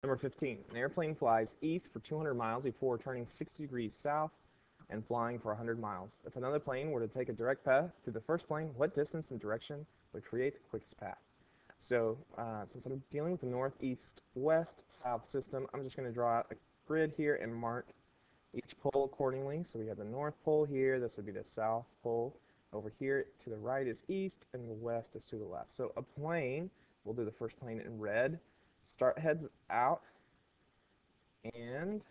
Number 15, an airplane flies east for 200 miles before turning 60 degrees south and flying for 100 miles. If another plane were to take a direct path to the first plane, what distance and direction would create the quickest path? So since I'm dealing with the north, east, west, south system, I'm just going to draw out a grid here and mark each pole accordingly. So we have the north pole here, this would be the south pole. Over here to the right is east, and the west is to the left. So a plane, we'll do the first plane in red, heads out, and it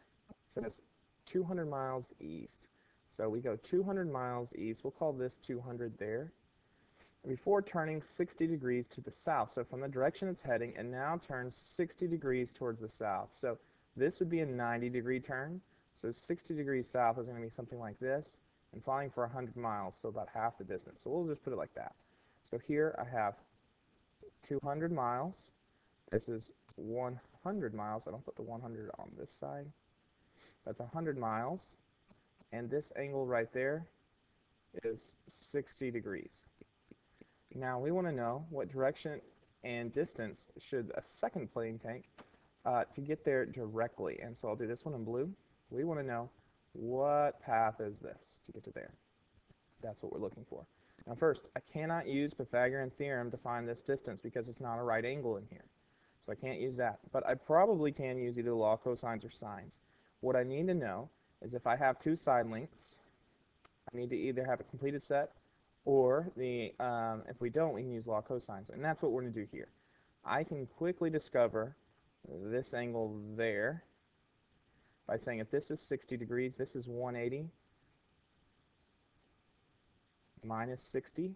says 200 miles east. So we go 200 miles east, we'll call this 200 there, before turning 60 degrees to the south. So from the direction it's heading, it now turns 60 degrees towards the south. So this would be a 90-degree turn. So 60 degrees south is going to be something like this, and flying for 100 miles, so about half the distance. So we'll just put it like that. So here I have 200 miles. This is 100 miles. I don't put the 100 on this side. That's 100 miles. And this angle right there is 60 degrees. Now we want to know what direction and distance should a second plane take to get there directly. And so I'll do this one in blue. We want to know what path is this to get to there. That's what we're looking for. Now first, I cannot use Pythagorean theorem to find this distance because it's not a right angle in here. So I can't use that. But I probably can use either law of cosines or sines. What I need to know is if I have two side lengths, I need to either have a completed set, or if we don't, we can use law of cosines. And that's what we're going to do here. I can quickly discover this angle there by saying if this is 60 degrees, this is 180 minus 60,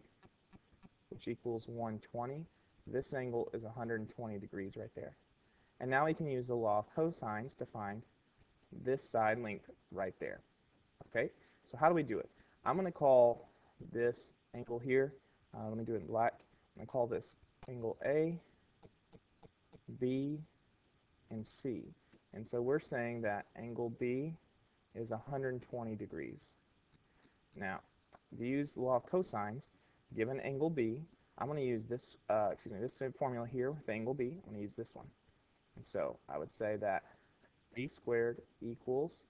which equals 120. This angle is 120 degrees right there. And now we can use the law of cosines to find this side length right there. Okay, so how do we do it? I'm going to call this angle here, let me do it in black. I'm going to call this angle A, B, and C. And so we're saying that angle B is 120 degrees. Now, to use the law of cosines, given angle B, I'm going to use this, this formula here with angle B. I'm going to use this one. And so I would say that B squared equals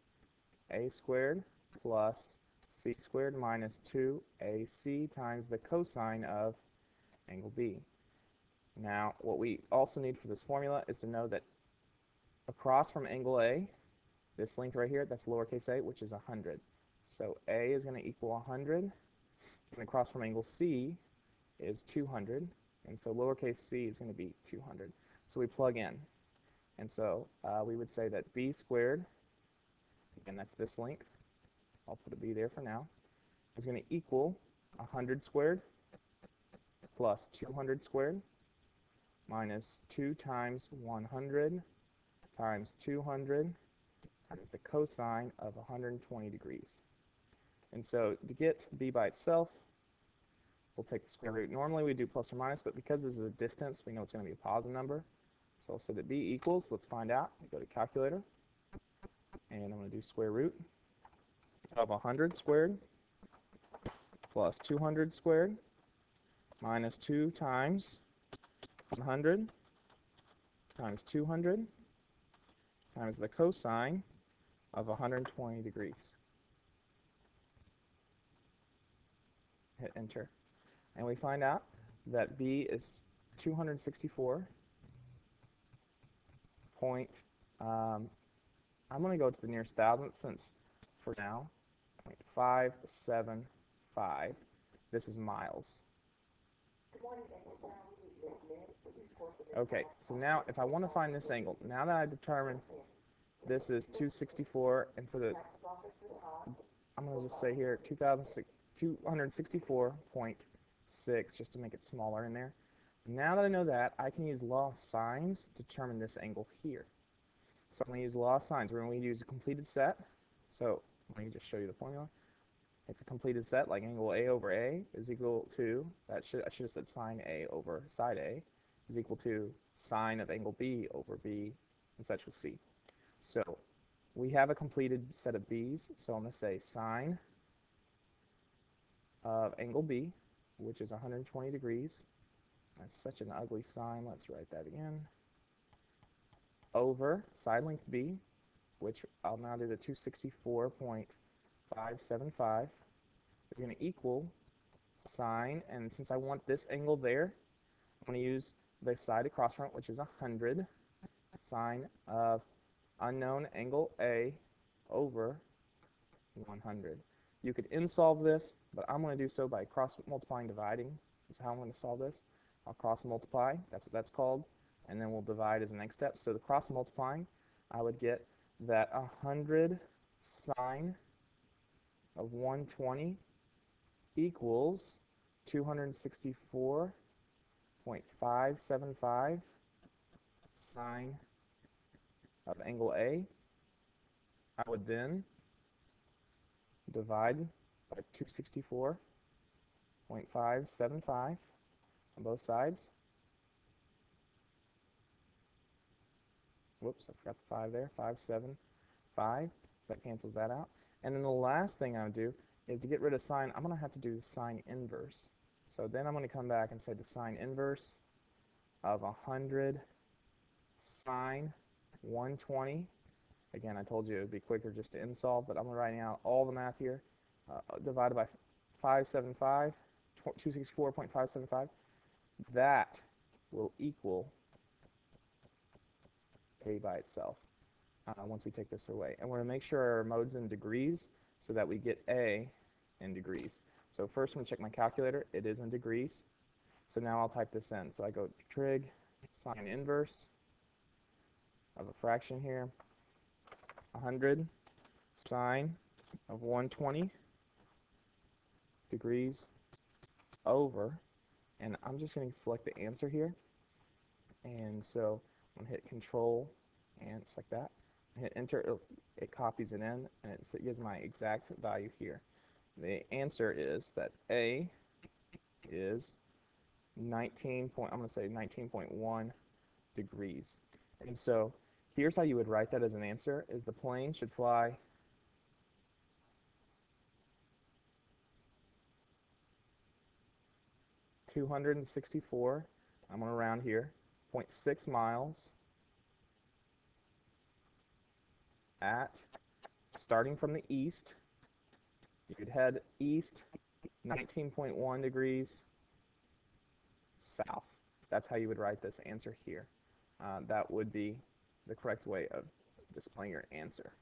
A squared plus C squared minus 2AC times the cosine of angle B. Now, what we also need for this formula is to know that across from angle A, this length right here, that's lowercase a, which is 100. So A is going to equal 100, and across from angle C is 200, and so lowercase c is going to be 200. So we plug in, and so we would say that B squared, again that's this length, I'll put a B there for now, is going to equal 100 squared plus 200 squared minus 2 times 100 times 200 times the cosine of 120 degrees. And so to get B by itself, we'll take the square root. Normally we do plus or minus, but because this is a distance, we know it's going to be a positive number. So I'll say that B equals, let's find out. We go to calculator, and I'm going to do square root of 100 squared plus 200 squared minus 2 times 100 times 200 times the cosine of 120 degrees. Hit enter. And we find out that B is 264 point, I'm going to go to the nearest thousandth since for now, 0.575. This is miles. Okay, so now if I want to find this angle, now that I've determined this is 264, and for the, I'm going to just say here 264.6 just to make it smaller in there. Now that I know that, I can use law of sines to determine this angle here. So I'm going to use law of sines. We're going to use a completed set. So let me just show you the formula. It's a completed set, like angle A over A is equal to, I should have said sine A over side A, is equal to sine of angle B over B, and such with C. So we have a completed set of B's, so I'm going to say sine of angle B, which is 120 degrees. That's such an ugly sign. Let's write that again. over side length B, which I'll now do the 264.575, is going to equal sine, and since I want this angle there, I'm going to use the side across from it, which is 100, sine of unknown angle A over 100. You could insolve this, but I'm going to do so by cross multiplying, dividing. This is how I'm going to solve this. I'll cross multiply, that's what that's called, and then we'll divide as the next step. So the cross multiplying, I would get that 100 sine of 120 equals 264.575 sine of angle A. I would then divide by 264.575 on both sides. Whoops, I forgot the 5 there. 575. That cancels that out. And then the last thing I would do is to get rid of sine, I'm going to have to do the sine inverse. So then I'm going to come back and say the sine inverse of 100 sine 120. Again, I told you it would be quicker just to insolve, but I'm writing out all the math here. Divided by 575, 264.575. That will equal A by itself once we take this away. And we're going to make sure our mode's in degrees so that we get A in degrees. So first I'm going to check my calculator. It is in degrees. So now I'll type this in. So I go trig sine inverse of a fraction here, 100 sine of 120 degrees over, and I'm just going to select the answer here. And so I'm going to hit Control and select that. Hit Enter, it copies it in, and it gives my exact value here. The answer is that A is 19.1 degrees. And so here's how you would write that as an answer, is the plane should fly 264, I'm going to round here, 0.6 miles at, starting from the east, you could head east 19.1 degrees south. That's how you would write this answer here. That would be the correct way of displaying your answer.